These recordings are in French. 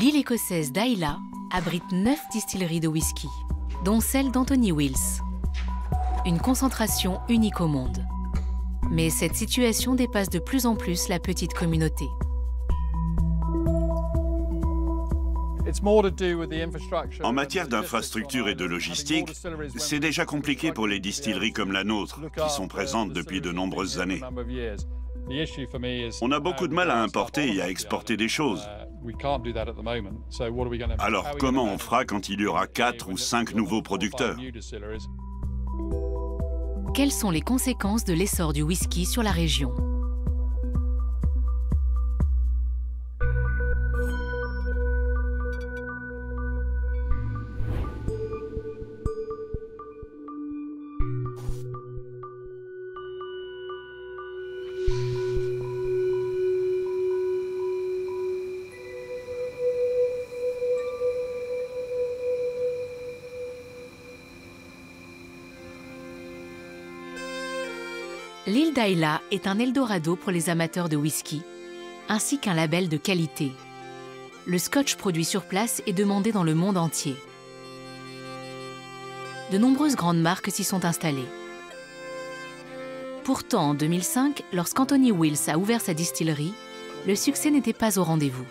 L'île écossaise d'Islay abrite 9 distilleries de whisky, dont celle d'Anthony Wills. Une concentration unique au monde. Mais cette situation dépasse de plus en plus la petite communauté. En matière d'infrastructure et de logistique, c'est déjà compliqué pour les distilleries comme la nôtre, qui sont présentes depuis de nombreuses années. On a beaucoup de mal à importer et à exporter des choses. Alors comment on fera quand il y aura 4 ou 5 nouveaux producteurs? Quelles sont les conséquences de l'essor du whisky sur la région? L'île d'Islay est un Eldorado pour les amateurs de whisky, ainsi qu'un label de qualité. Le scotch produit sur place est demandé dans le monde entier. De nombreuses grandes marques s'y sont installées. Pourtant, en 2005, lorsqu'Anthony Wills a ouvert sa distillerie, le succès n'était pas au rendez-vous.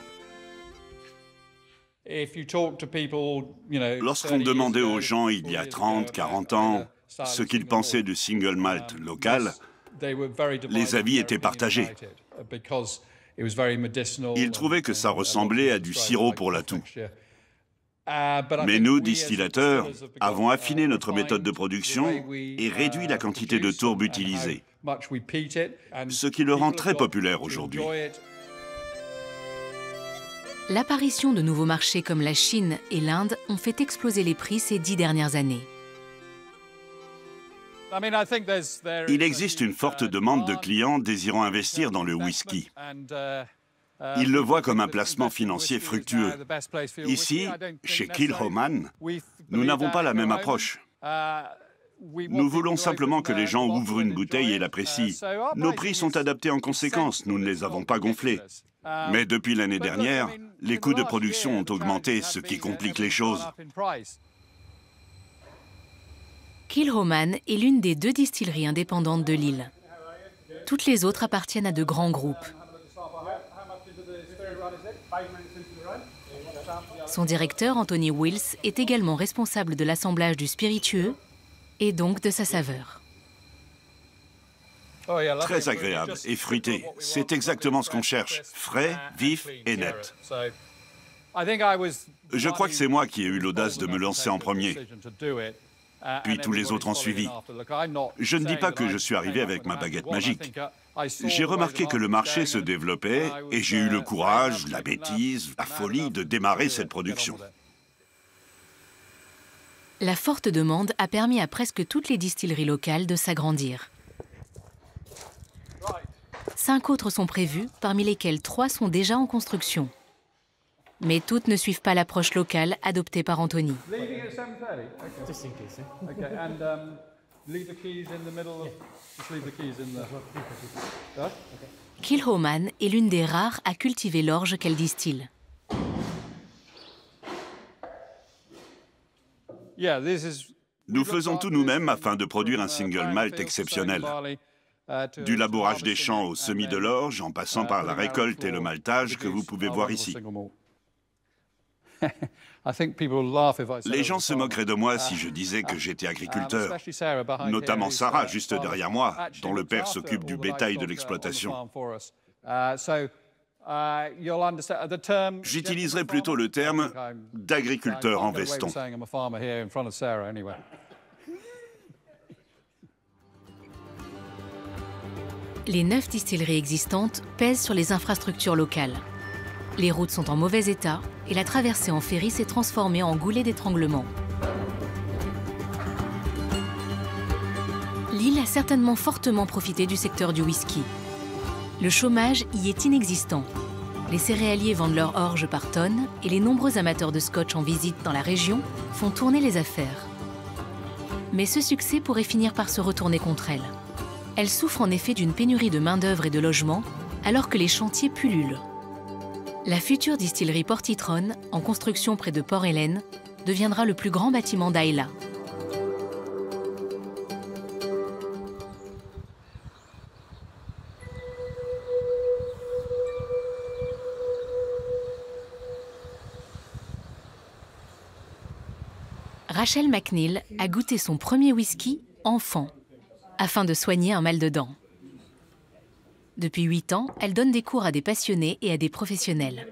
Lorsqu'on demandait aux gens il y a 30, 40 ans ce qu'ils pensaient du single malt local, les avis étaient partagés. Ils trouvaient que ça ressemblait à du sirop pour la toux. Mais nous, distillateurs, avons affiné notre méthode de production et réduit la quantité de tourbe utilisée, ce qui le rend très populaire aujourd'hui. L'apparition de nouveaux marchés comme la Chine et l'Inde ont fait exploser les prix ces 10 dernières années. Il existe une forte demande de clients désirant investir dans le whisky. Ils le voient comme un placement financier fructueux. Ici, chez Kilchoman, nous n'avons pas la même approche. Nous voulons simplement que les gens ouvrent une bouteille et l'apprécient. Nos prix sont adaptés en conséquence, nous ne les avons pas gonflés. Mais depuis l'année dernière, les coûts de production ont augmenté, ce qui complique les choses. Kilchoman est l'une des 2 distilleries indépendantes de l'île. Toutes les autres appartiennent à de grands groupes. Son directeur, Anthony Wills, est également responsable de l'assemblage du spiritueux et donc de sa saveur. Très agréable et fruité. C'est exactement ce qu'on cherche. Frais, vif et net. Je crois que c'est moi qui ai eu l'audace de me lancer en premier. Puis tous les autres ont suivi. Je ne dis pas que je suis arrivé avec ma baguette magique. J'ai remarqué que le marché se développait et j'ai eu le courage, la bêtise, la folie de démarrer cette production. La forte demande a permis à presque toutes les distilleries locales de s'agrandir. 5 autres sont prévues, parmi lesquelles 3 sont déjà en construction. Mais toutes ne suivent pas l'approche locale adoptée par Anthony. Kilchoman est l'une des rares à cultiver l'orge qu'elle distille. Nous faisons tout nous-mêmes afin de produire un single malt exceptionnel. Du labourage des champs au semis de l'orge, en passant par la récolte et le maltage que vous pouvez voir ici. Les gens se moqueraient de moi si je disais que j'étais agriculteur, notamment Sarah, juste derrière moi, dont le père s'occupe du bétail de l'exploitation. J'utiliserai plutôt le terme d'agriculteur en veston. Les 9 distilleries existantes pèsent sur les infrastructures locales. Les routes sont en mauvais état et la traversée en ferry s'est transformée en goulet d'étranglement. L'île a certainement fortement profité du secteur du whisky. Le chômage y est inexistant. Les céréaliers vendent leur orge par tonnes et les nombreux amateurs de scotch en visite dans la région font tourner les affaires. Mais ce succès pourrait finir par se retourner contre elle. Elle souffre en effet d'une pénurie de main-d'œuvre et de logement, alors que les chantiers pullulent. La future distillerie Portitron, en construction près de Port-Ellen, deviendra le plus grand bâtiment d'Islay. Rachel McNeil a goûté son premier whisky enfant, afin de soigner un mal de dents. Depuis 8 ans, elle donne des cours à des passionnés et à des professionnels.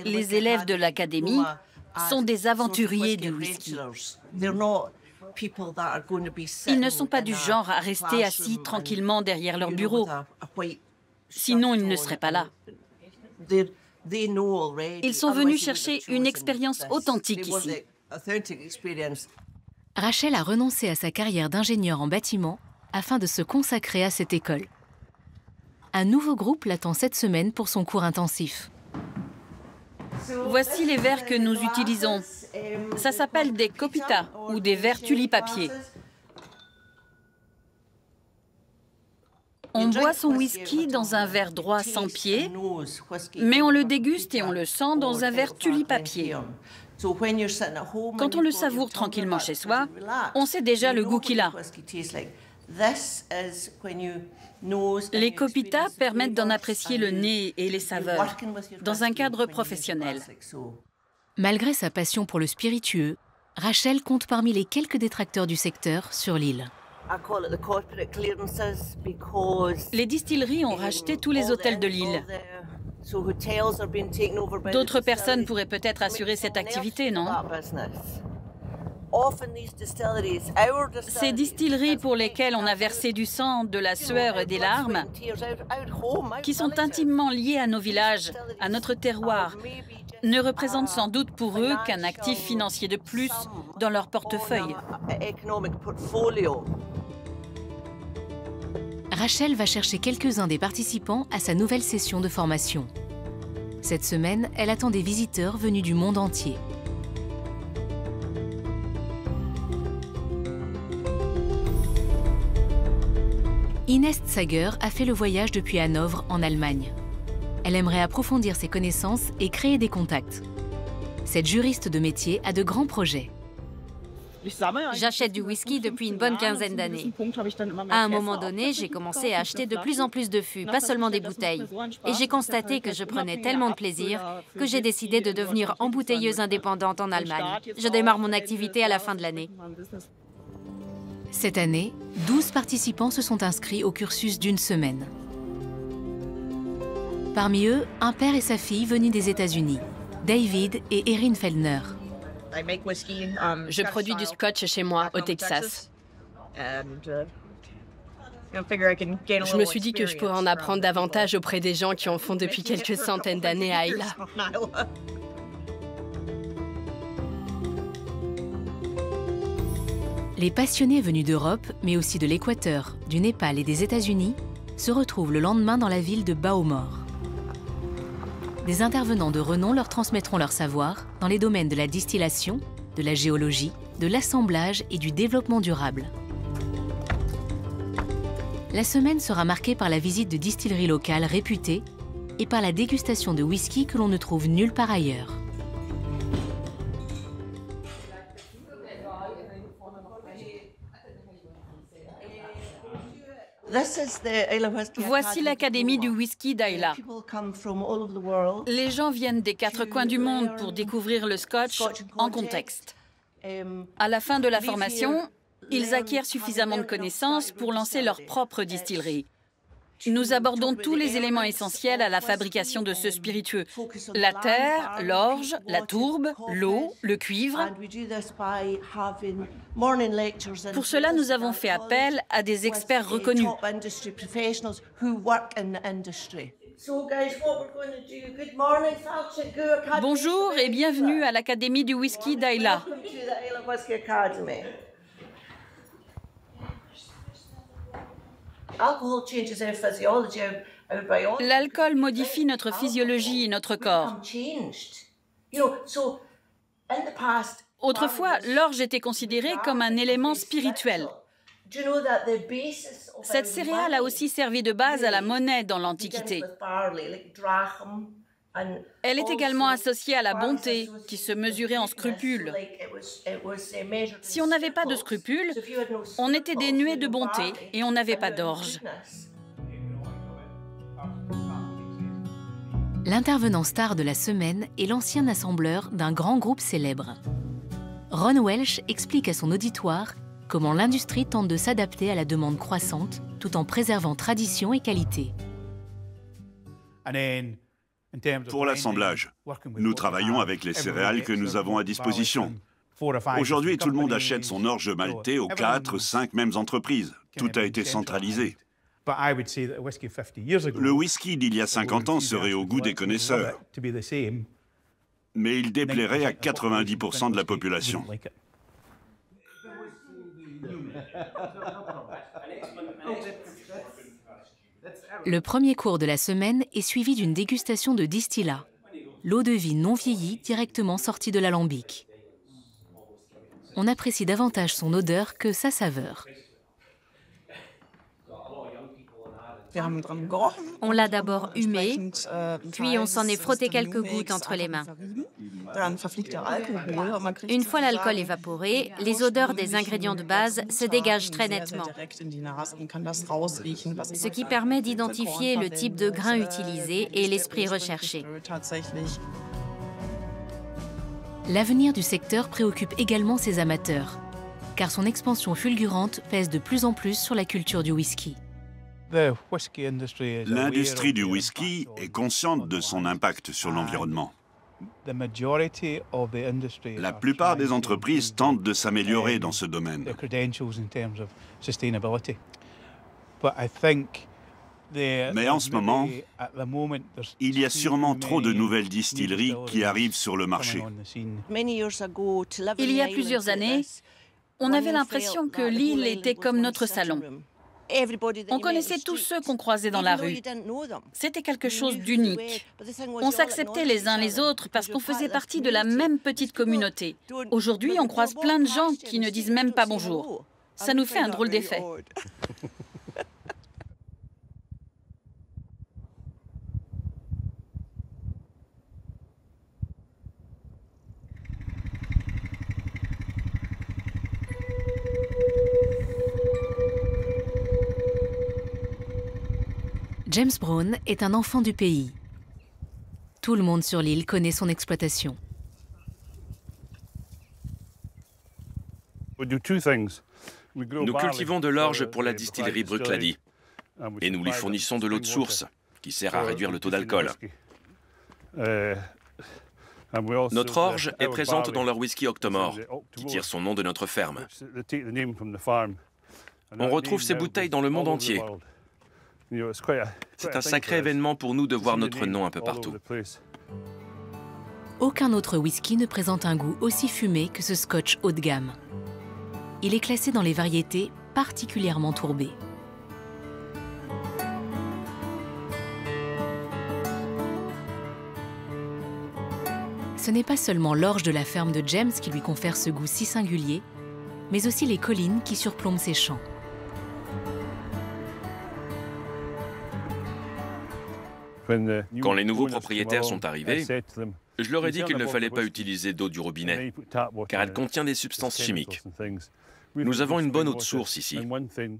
Les élèves de l'académie sont des aventuriers du whisky. Ils ne sont pas du genre à rester assis tranquillement derrière leur bureau. Sinon, ils ne seraient pas là. Ils sont venus chercher une expérience authentique ici. Rachel a renoncé à sa carrière d'ingénieur en bâtiment afin de se consacrer à cette école. Un nouveau groupe l'attend cette semaine pour son cours intensif. Voici les verres que nous utilisons. Ça s'appelle des Copita ou des verres tulipapiers. On boit son whisky dans un verre droit sans pied, mais on le déguste et on le sent dans un verre tulipapier. Quand on le savoure tranquillement chez soi, on sait déjà le goût qu'il a. Les Copita permettent d'en apprécier le nez et les saveurs dans un cadre professionnel. Malgré sa passion pour le spiritueux, Rachel compte parmi les quelques détracteurs du secteur sur l'île. Les distilleries ont racheté tous les hôtels de l'île. D'autres personnes pourraient peut-être assurer cette activité, non? Ces distilleries pour lesquelles on a versé du sang, de la sueur et des larmes, qui sont intimement liées à nos villages, à notre terroir, ne représentent sans doute pour eux qu'un actif financier de plus dans leur portefeuille. Rachel va chercher quelques-uns des participants à sa nouvelle session de formation. Cette semaine, elle attend des visiteurs venus du monde entier. Inès Zager a fait le voyage depuis Hanovre, en Allemagne. Elle aimerait approfondir ses connaissances et créer des contacts. Cette juriste de métier a de grands projets. J'achète du whisky depuis une bonne quinzaine d'années. À un moment donné, j'ai commencé à acheter de plus en plus de fûts, pas seulement des bouteilles. Et j'ai constaté que je prenais tellement de plaisir que j'ai décidé de devenir embouteilleuse indépendante en Allemagne. Je démarre mon activité à la fin de l'année. Cette année, 12 participants se sont inscrits au cursus d'une semaine. Parmi eux, un père et sa fille venus des États-Unis, David et Erin Feldner. Je produis du scotch chez moi, au Texas. Je me suis dit que je pourrais en apprendre davantage auprès des gens qui en font depuis quelques centaines d'années à Islay. Les passionnés venus d'Europe, mais aussi de l'Équateur, du Népal et des États-Unis, se retrouvent le lendemain dans la ville de Bowmore. Des intervenants de renom leur transmettront leur savoir dans les domaines de la distillation, de la géologie, de l'assemblage et du développement durable. La semaine sera marquée par la visite de distilleries locales réputées et par la dégustation de whisky que l'on ne trouve nulle part ailleurs. Voici l'Académie du whisky d'Islay. Les gens viennent des 4 coins du monde pour découvrir le scotch en contexte. À la fin de la formation, ils acquièrent suffisamment de connaissances pour lancer leur propre distillerie. Nous abordons tous les éléments essentiels à la fabrication de ce spiritueux. La terre, l'orge, la tourbe, l'eau, le cuivre. Pour cela, nous avons fait appel à des experts reconnus. Bonjour et bienvenue à l'Académie du whisky d'Islay. L'alcool modifie notre physiologie et notre corps. Autrefois, l'orge était considérée comme un élément spirituel. Cette céréale a aussi servi de base à la monnaie dans l'Antiquité. Elle est également associée à la bonté, qui se mesurait en scrupules. Si on n'avait pas de scrupules, on était dénué de bonté et on n'avait pas d'orge. L'intervenant star de la semaine est l'ancien assembleur d'un grand groupe célèbre. Ron Welsh explique à son auditoire comment l'industrie tente de s'adapter à la demande croissante tout en préservant tradition et qualité. Pour l'assemblage, nous travaillons avec les céréales que nous avons à disposition. Aujourd'hui, tout le monde achète son orge maltais aux 4, 5 mêmes entreprises. Tout a été centralisé. Le whisky d'il y a 50 ans serait au goût des connaisseurs, mais il déplairait à 90% de la population. Le premier cours de la semaine est suivi d'une dégustation de distillat, l'eau de vie non vieillie directement sortie de l'alambic. On apprécie davantage son odeur que sa saveur. On l'a d'abord humé, puis on s'en est frotté quelques gouttes entre les mains. Une fois l'alcool évaporé, les odeurs des ingrédients de base se dégagent très nettement, ce qui permet d'identifier le type de grain utilisé et l'esprit recherché. L'avenir du secteur préoccupe également ses amateurs, car son expansion fulgurante pèse de plus en plus sur la culture du whisky. L'industrie du whisky est consciente de son impact sur l'environnement. La plupart des entreprises tentent de s'améliorer dans ce domaine. Mais en ce moment, il y a sûrement trop de nouvelles distilleries qui arrivent sur le marché. Il y a plusieurs années, on avait l'impression que l'île était comme notre salon. On connaissait tous ceux qu'on croisait dans la rue. C'était quelque chose d'unique. On s'acceptait les uns les autres parce qu'on faisait partie de la même petite communauté. Aujourd'hui, on croise plein de gens qui ne disent même pas bonjour. Ça nous fait un drôle d'effet. James Brown est un enfant du pays. Tout le monde sur l'île connaît son exploitation. Nous cultivons de l'orge pour la distillerie Bruichladdich et nous lui fournissons de l'eau de source qui sert à réduire le taux d'alcool. Notre orge est présente dans leur whisky Octomore, qui tire son nom de notre ferme. On retrouve ces bouteilles dans le monde entier. C'est un sacré événement pour nous de voir notre nom un peu partout. Aucun autre whisky ne présente un goût aussi fumé que ce scotch haut de gamme. Il est classé dans les variétés particulièrement tourbées. Ce n'est pas seulement l'orge de la ferme de James qui lui confère ce goût si singulier, mais aussi les collines qui surplombent ses champs. Quand les nouveaux propriétaires sont arrivés, je leur ai dit qu'il ne fallait pas utiliser d'eau du robinet, car elle contient des substances chimiques. Nous avons une bonne eau de source ici.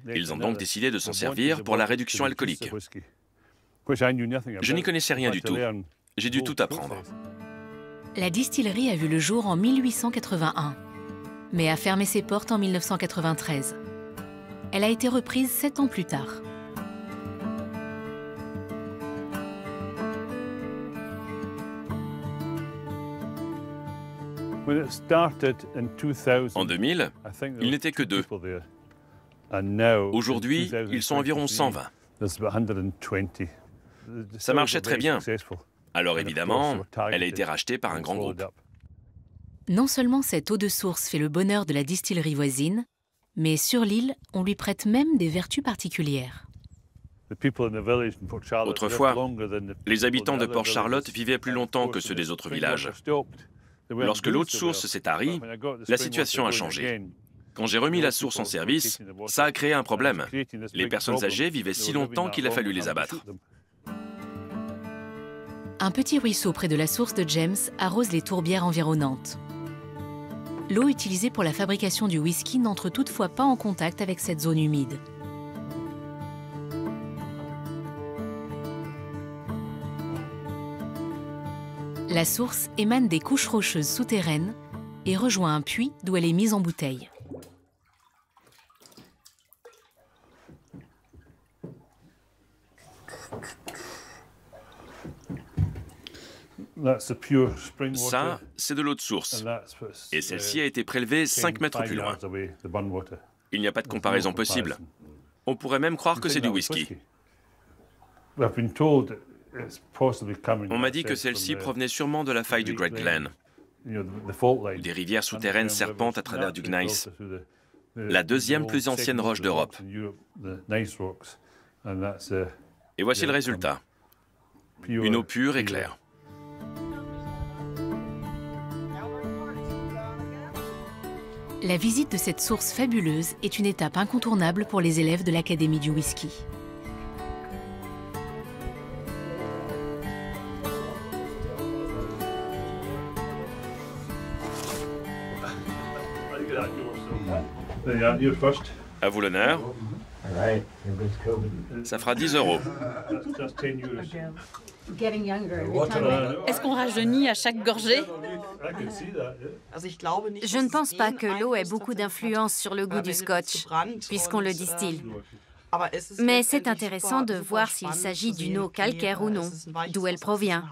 Ils ont donc décidé de s'en servir pour la réduction alcoolique. Je n'y connaissais rien du tout. J'ai dû tout apprendre. La distillerie a vu le jour en 1881, mais a fermé ses portes en 1993. Elle a été reprise 7 ans plus tard. En 2000, ils n'étaient que 2. Aujourd'hui, ils sont environ 120. Ça marchait très bien. Alors évidemment, elle a été rachetée par un grand groupe. Non seulement cette eau de source fait le bonheur de la distillerie voisine, mais sur l'île, on lui prête même des vertus particulières. Autrefois, les habitants de Port Charlotte vivaient plus longtemps que ceux des autres villages. Lorsque l'eau de source s'est tarie, la situation a changé. Quand j'ai remis la source en service, ça a créé un problème. Les personnes âgées vivaient si longtemps qu'il a fallu les abattre. Un petit ruisseau près de la source de James arrose les tourbières environnantes. L'eau utilisée pour la fabrication du whisky n'entre toutefois pas en contact avec cette zone humide. La source émane des couches rocheuses souterraines et rejoint un puits d'où elle est mise en bouteille. Ça, c'est de l'eau de source. Et celle-ci a été prélevée 5 mètres plus loin. Il n'y a pas de comparaison possible. On pourrait même croire que c'est du whisky. On m'a dit que celle-ci provenait sûrement de la faille du Great Glen. Des rivières souterraines serpentent à travers du gneiss, la deuxième plus ancienne roche d'Europe. Et voici le résultat. Une eau pure et claire. La visite de cette source fabuleuse est une étape incontournable pour les élèves de l'Académie du whisky. À vous l'honneur. Ça fera 10 €. Est-ce qu'on rajeunit à chaque gorgée? Je ne pense pas que l'eau ait beaucoup d'influence sur le goût du scotch, puisqu'on le distille. Mais c'est intéressant de voir s'il s'agit d'une eau calcaire ou non, d'où elle provient.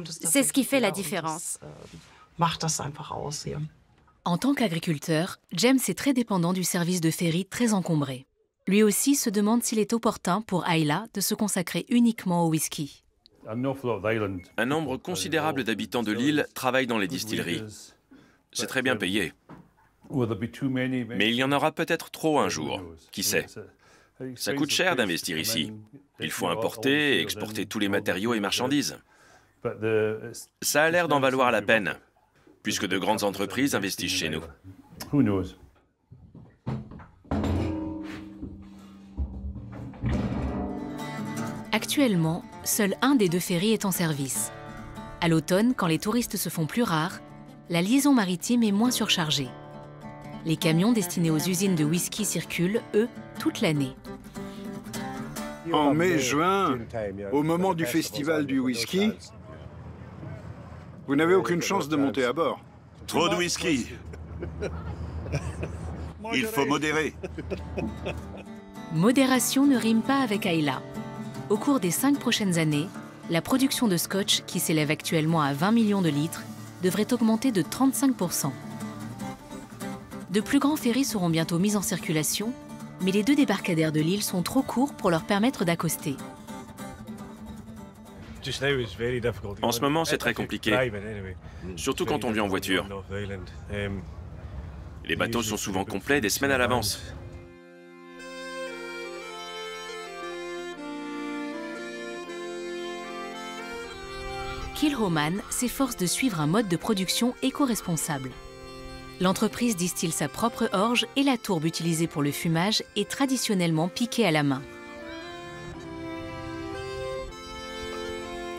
C'est ce qui fait la différence. En tant qu'agriculteur, James est très dépendant du service de ferry très encombré. Lui aussi se demande s'il est opportun pour Ayla de se consacrer uniquement au whisky. Un nombre considérable d'habitants de l'île travaillent dans les distilleries. C'est très bien payé. Mais il y en aura peut-être trop un jour. Qui sait? Ça coûte cher d'investir ici. Il faut importer et exporter tous les matériaux et marchandises. Ça a l'air d'en valoir la peine, puisque de grandes entreprises investissent chez nous. Actuellement, seul un des deux ferrys est en service. À l'automne, quand les touristes se font plus rares, la liaison maritime est moins surchargée. Les camions destinés aux usines de whisky circulent, eux, toute l'année. En mai-juin, au moment du festival du whisky, vous n'avez aucune chance de monter à bord. Trop de whisky. Il faut modérer. Modération ne rime pas avec Ayla. Au cours des 5 prochaines années, la production de scotch, qui s'élève actuellement à 20 millions de litres, devrait augmenter de 35%. De plus grands ferrys seront bientôt mis en circulation, mais les 2 débarcadères de l'île sont trop courts pour leur permettre d'accoster. En ce moment, c'est très compliqué, surtout quand on vit en voiture. Les bateaux sont souvent complets des semaines à l'avance. Kilchoman s'efforce de suivre un mode de production éco-responsable. L'entreprise distille sa propre orge et la tourbe utilisée pour le fumage est traditionnellement piquée à la main.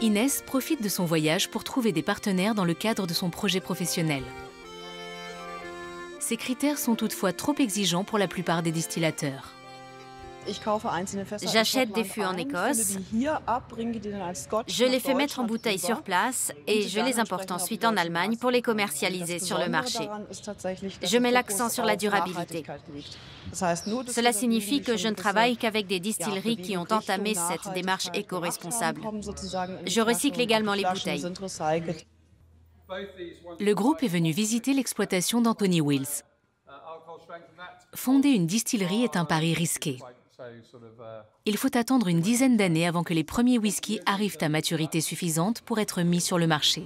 Inès profite de son voyage pour trouver des partenaires dans le cadre de son projet professionnel. Ces critères sont toutefois trop exigeants pour la plupart des distillateurs. J'achète des fûts en Écosse, je les fais mettre en bouteille sur place et je les importe ensuite en Allemagne pour les commercialiser sur le marché. Je mets l'accent sur la durabilité. Cela signifie que je ne travaille qu'avec des distilleries qui ont entamé cette démarche éco-responsable. Je recycle également les bouteilles. Le groupe est venu visiter l'exploitation d'Anthony Wills. Fonder une distillerie est un pari risqué. Il faut attendre une dizaine d'années avant que les premiers whiskies arrivent à maturité suffisante pour être mis sur le marché.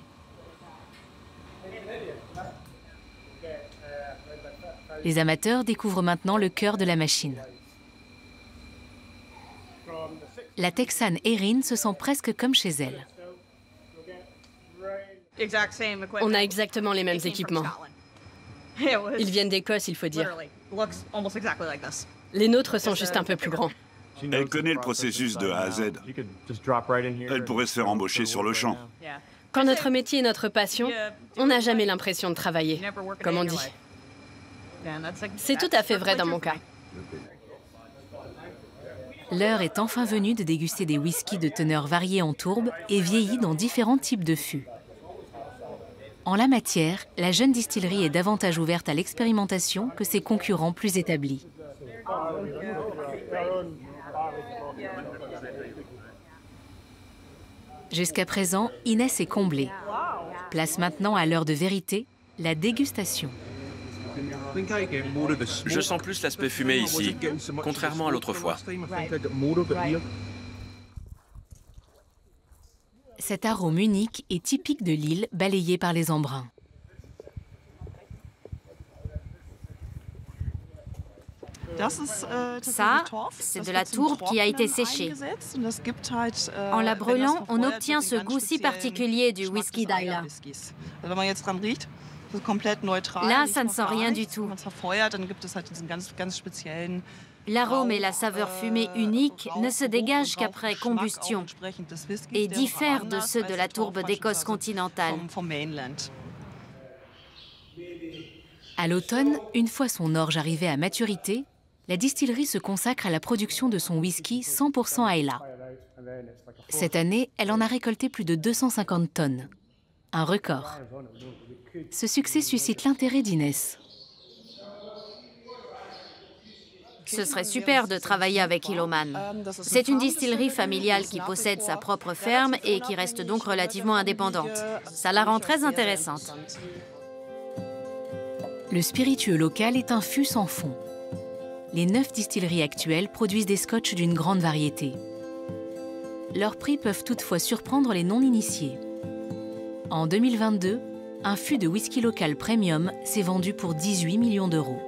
Les amateurs découvrent maintenant le cœur de la machine. La Texane Erin se sent presque comme chez elle. On a exactement les mêmes équipements. Ils viennent d'Écosse, il faut dire. Les nôtres sont juste un peu plus grands. Elle connaît le processus de A à Z. Elle pourrait se faire embaucher sur le champ. Quand notre métier est notre passion, on n'a jamais l'impression de travailler, comme on dit. C'est tout à fait vrai dans mon cas. L'heure est enfin venue de déguster des whiskies de teneur variée en tourbe et vieillis dans différents types de fûts. En la matière, la jeune distillerie est davantage ouverte à l'expérimentation que ses concurrents plus établis. Jusqu'à présent, Inès est comblée. Place maintenant à l'heure de vérité, la dégustation. Je sens plus l'aspect fumé ici, contrairement à l'autre fois. Cet arôme unique est typique de l'île balayée par les embruns. Ça, c'est de la tourbe qui a été séchée. En la brûlant, on obtient ce goût si particulier du whisky d'Islay. Là, ça ne sent rien du tout. L'arôme et la saveur fumée unique ne se dégagent qu'après combustion et diffèrent de ceux de la tourbe d'Écosse continentale. À l'automne, une fois son orge arrivé à maturité, la distillerie se consacre à la production de son whisky 100% Islay. Cette année, elle en a récolté plus de 250 tonnes. Un record. Ce succès suscite l'intérêt d'Inès. Ce serait super de travailler avec Hillowman. C'est une distillerie familiale qui possède sa propre ferme et qui reste donc relativement indépendante. Ça la rend très intéressante. Le spiritueux local est un fût sans fond. Les 9 distilleries actuelles produisent des scotches d'une grande variété. Leurs prix peuvent toutefois surprendre les non-initiés. En 2022, un fût de whisky local premium s'est vendu pour 18 millions d'euros.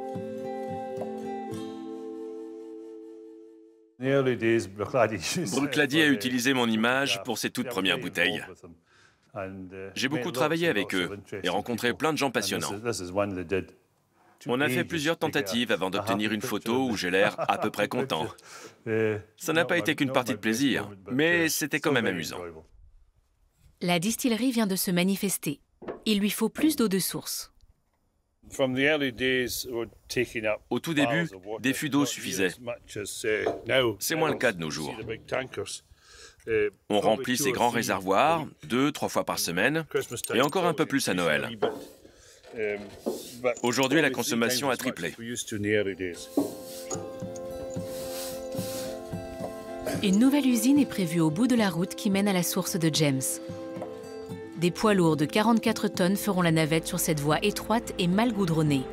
Bruichladdich a utilisé mon image pour ses toutes premières bouteilles. J'ai beaucoup travaillé avec eux et rencontré plein de gens passionnants. On a fait plusieurs tentatives avant d'obtenir une photo où j'ai l'air à peu près content. Ça n'a pas été qu'une partie de plaisir, mais c'était quand même amusant. La distillerie vient de se manifester. Il lui faut plus d'eau de source. Au tout début, des fûts d'eau suffisaient. C'est moins le cas de nos jours. On remplit ces grands réservoirs 2-3 fois par semaine et encore un peu plus à Noël. Aujourd'hui, la consommation a triplé. Une nouvelle usine est prévue au bout de la route qui mène à la source de James. Des poids lourds de 44 tonnes feront la navette sur cette voie étroite et mal goudronnée.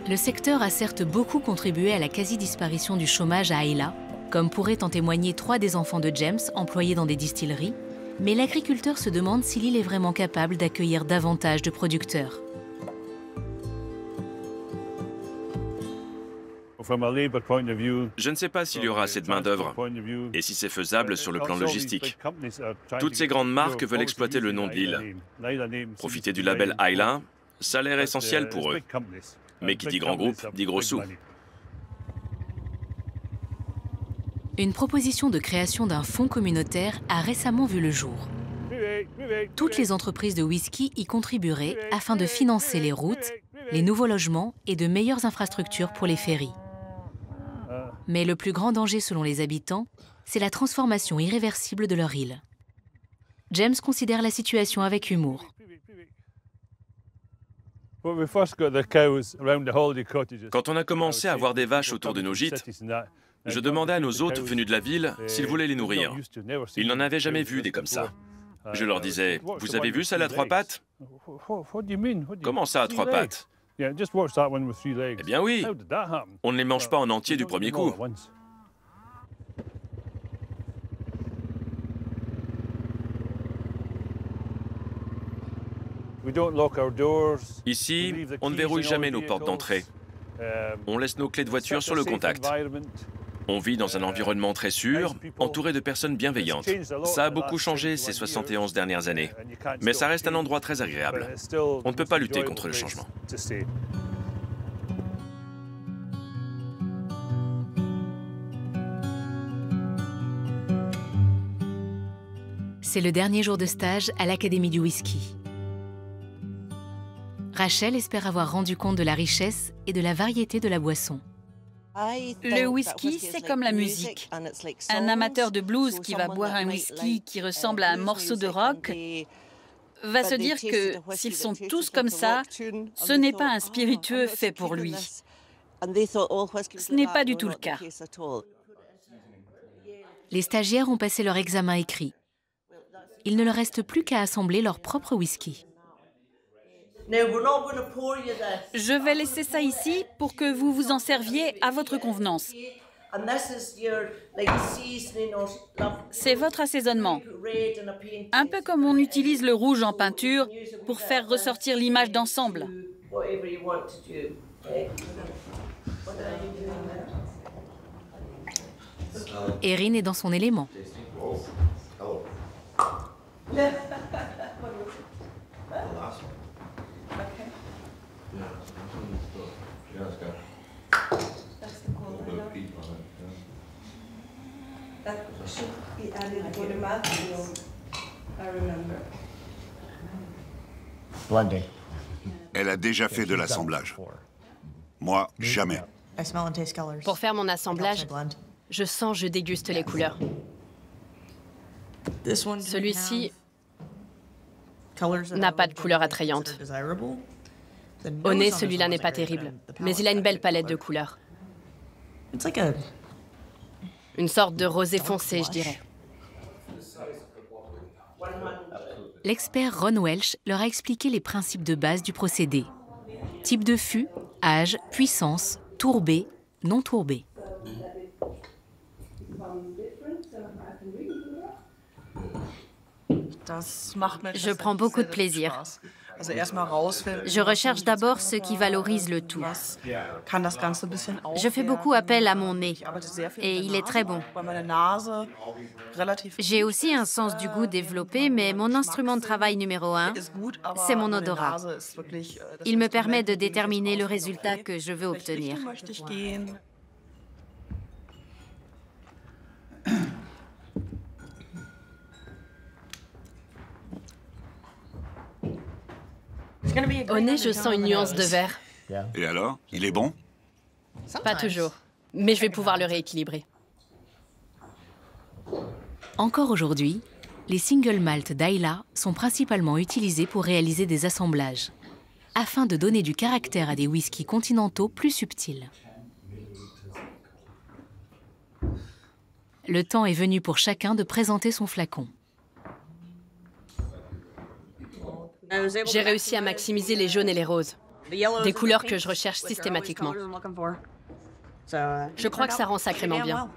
Le secteur a certes beaucoup contribué à la quasi-disparition du chômage à Islay, comme pourraient en témoigner 3 des enfants de James employés dans des distilleries, mais l'agriculteur se demande si l'île est vraiment capable d'accueillir davantage de producteurs. Je ne sais pas s'il y aura assez de main-d'œuvre et si c'est faisable sur le plan logistique. Toutes ces grandes marques veulent exploiter le nom de l'île. Profiter du label Islay, ça a l'air essentiel pour eux. Mais qui dit grand groupe, dit gros sous. Une proposition de création d'un fonds communautaire a récemment vu le jour. Toutes les entreprises de whisky y contribueraient afin de financer les routes, les nouveaux logements et de meilleures infrastructures pour les ferries. Mais le plus grand danger selon les habitants, c'est la transformation irréversible de leur île. James considère la situation avec humour. Quand on a commencé à avoir des vaches autour de nos gîtes, je demandais à nos hôtes venus de la ville s'ils voulaient les nourrir. Ils n'en avaient jamais vu des comme ça. Je leur disais, « Vous avez vu celle à 3 pattes ?»« Comment ça à 3 pattes ?» Eh bien oui, on ne les mange pas en entier du premier coup. Ici, on ne verrouille jamais nos portes d'entrée. On laisse nos clés de voiture sur le contact. On vit dans un environnement très sûr, entouré de personnes bienveillantes. Ça a beaucoup changé ces 71 dernières années, mais ça reste un endroit très agréable. On ne peut pas lutter contre le changement. C'est le dernier jour de stage à l'Académie du whisky. Rachel espère avoir rendu compte de la richesse et de la variété de la boisson. Le whisky, c'est comme la musique. Un amateur de blues qui va boire un whisky qui ressemble à un morceau de rock va se dire que s'ils sont tous comme ça, ce n'est pas un spiritueux fait pour lui. Ce n'est pas du tout le cas. Les stagiaires ont passé leur examen écrit. Il ne leur reste plus qu'à assembler leur propre whisky. Je vais laisser ça ici pour que vous vous en serviez à votre convenance. C'est votre assaisonnement. Un peu comme on utilise le rouge en peinture pour faire ressortir l'image d'ensemble. Erin est dans son élément. Elle a déjà fait de l'assemblage. Moi, jamais. Pour faire mon assemblage, je sens, je déguste les couleurs. Celui-ci n'a pas de couleur attrayante. Au nez, celui-là n'est pas terrible, mais il a une belle palette de couleurs. Une sorte de rosé foncé, je dirais. L'expert Ron Welch leur a expliqué les principes de base du procédé. Type de fût, âge, puissance, tourbé, non tourbé. Je prends beaucoup de plaisir. Je recherche d'abord ce qui valorise le tout. Je fais beaucoup appel à mon nez et il est très bon. J'ai aussi un sens du goût développé, mais mon instrument de travail numéro 1, c'est mon odorat. Il me permet de déterminer le résultat que je veux obtenir. Au nez, je sens une nuance de vert. Et alors? Il est bon? Pas toujours, mais je vais pouvoir le rééquilibrer. Encore aujourd'hui, les single malt d'Ayla sont principalement utilisés pour réaliser des assemblages, afin de donner du caractère à des whiskies continentaux plus subtils. Le temps est venu pour chacun de présenter son flacon. J'ai réussi à maximiser les jaunes et les roses, des couleurs que je recherche systématiquement. Je crois que ça rend sacrément bien.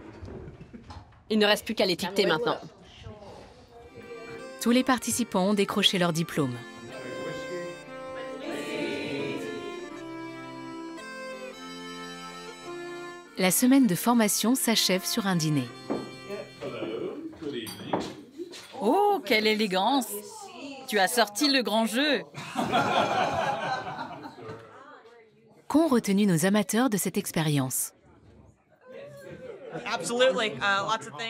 Il ne reste plus qu'à l'étiqueter maintenant. Tous les participants ont décroché leur diplôme. La semaine de formation s'achève sur un dîner. Oh, quelle élégance! Tu as sorti le grand jeu. Qu'ont retenu nos amateurs de cette expérience?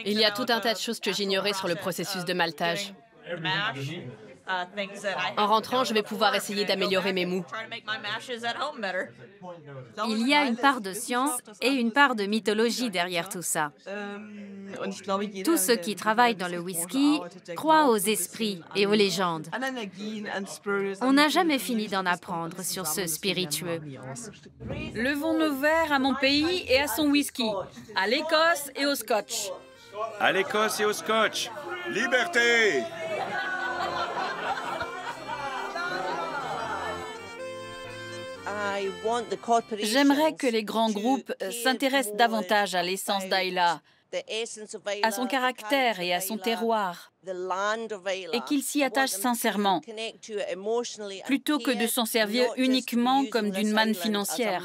Il y a tout un tas de choses que j'ignorais sur le processus de maltage. En rentrant, je vais pouvoir essayer d'améliorer mes mous. Il y a une part de science et une part de mythologie derrière tout ça. Tous ceux qui travaillent dans le whisky croient aux esprits et aux légendes. On n'a jamais fini d'en apprendre sur ce spiritueux. Levons nos verres à mon pays et à son whisky, à l'Écosse et au Scotch. À l'Écosse et au Scotch! Liberté! J'aimerais que les grands groupes s'intéressent davantage à l'essence d'Ayla, à son caractère et à son terroir, et qu'ils s'y attachent sincèrement, plutôt que de s'en servir uniquement comme d'une manne financière.